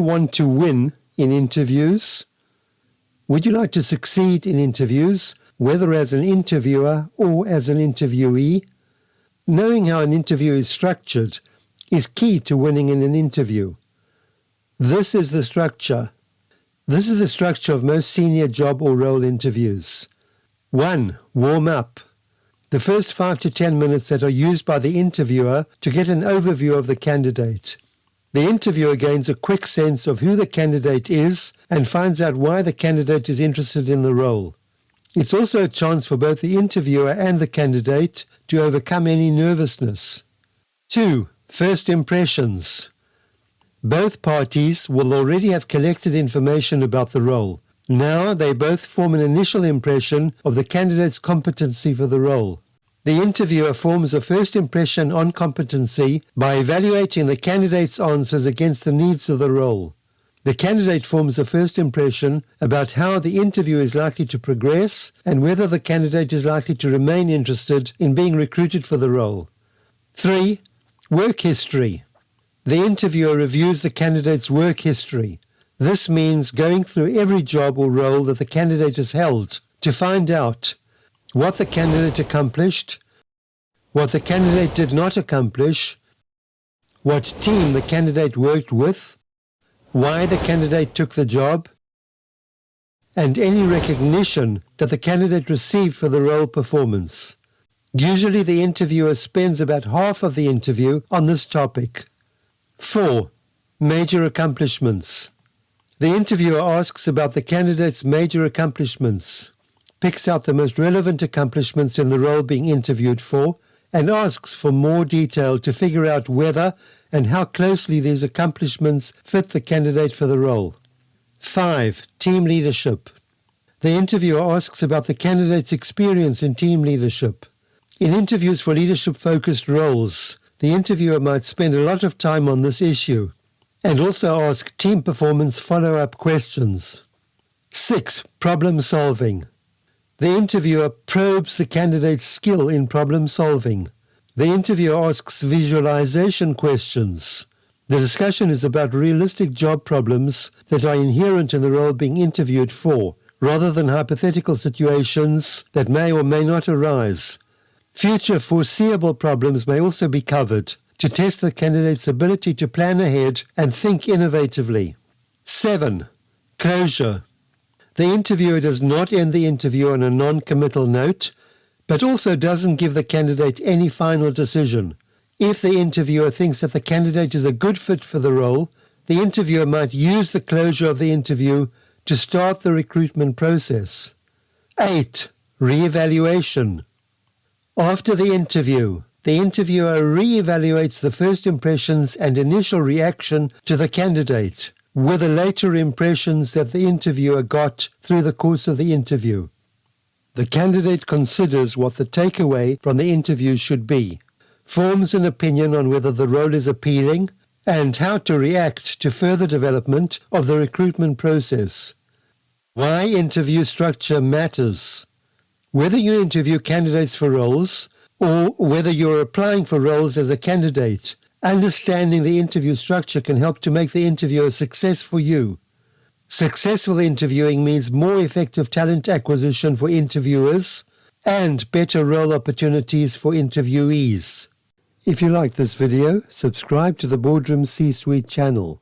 you want to win in interviews? Would you like to succeed in interviews, whether as an interviewer or as an interviewee? Knowing how an interview is structured is key to winning in an interview. This is the structure. This is the structure of most senior job or role interviews. 1. Warm up. The first 5 to 10 minutes that are used by the interviewer to get an overview of the candidate. The interviewer gains a quick sense of who the candidate is and finds out why the candidate is interested in the role. It's also a chance for both the interviewer and the candidate to overcome any nervousness. 2. First impressions. Both parties will already have collected information about the role. Now they both form an initial impression of the candidate's competency for the role. The interviewer forms a first impression on competency by evaluating the candidate's answers against the needs of the role. The candidate forms a first impression about how the interview is likely to progress and whether the candidate is likely to remain interested in being recruited for the role. 3. Work history. The interviewer reviews the candidate's work history. This means going through every job or role that the candidate has held to find out what the candidate accomplished, what the candidate did not accomplish, what team the candidate worked with, why the candidate took the job, and any recognition that the candidate received for the role performance. Usually the interviewer spends about half of the interview on this topic. 4. Major accomplishments. The interviewer asks about the candidate's major accomplishments, picks out the most relevant accomplishments in the role being interviewed for, and asks for more detail to figure out whether and how closely these accomplishments fit the candidate for the role. 5. Team leadership. The interviewer asks about the candidate's experience in team leadership. In interviews for leadership-focused roles, the interviewer might spend a lot of time on this issue and also ask team performance follow-up questions. 6. Problem solving. The interviewer probes the candidate's skill in problem solving. The interviewer asks visualization questions. The discussion is about realistic job problems that are inherent in the role being interviewed for, rather than hypothetical situations that may or may not arise. Future foreseeable problems may also be covered to test the candidate's ability to plan ahead and think innovatively. 7. Closure. The interviewer does not end the interview on a non-committal note, but also doesn't give the candidate any final decision. If the interviewer thinks that the candidate is a good fit for the role, the interviewer might use the closure of the interview to start the recruitment process. 8. Re-evaluation. After the interview, the interviewer re-evaluates the first impressions and initial reaction to the candidate, with the later impressions that the interviewer got through the course of the interview. The candidate considers what the takeaway from the interview should be, forms an opinion on whether the role is appealing, and how to react to further development of the recruitment process. Why interview structure matters. Whether you interview candidates for roles, or whether you're applying for roles as a candidate, understanding the interview structure can help to make the interview a success for you. Successful interviewing means more effective talent acquisition for interviewers and better role opportunities for interviewees. If you like this video, subscribe to the Boardroom C-Suite channel.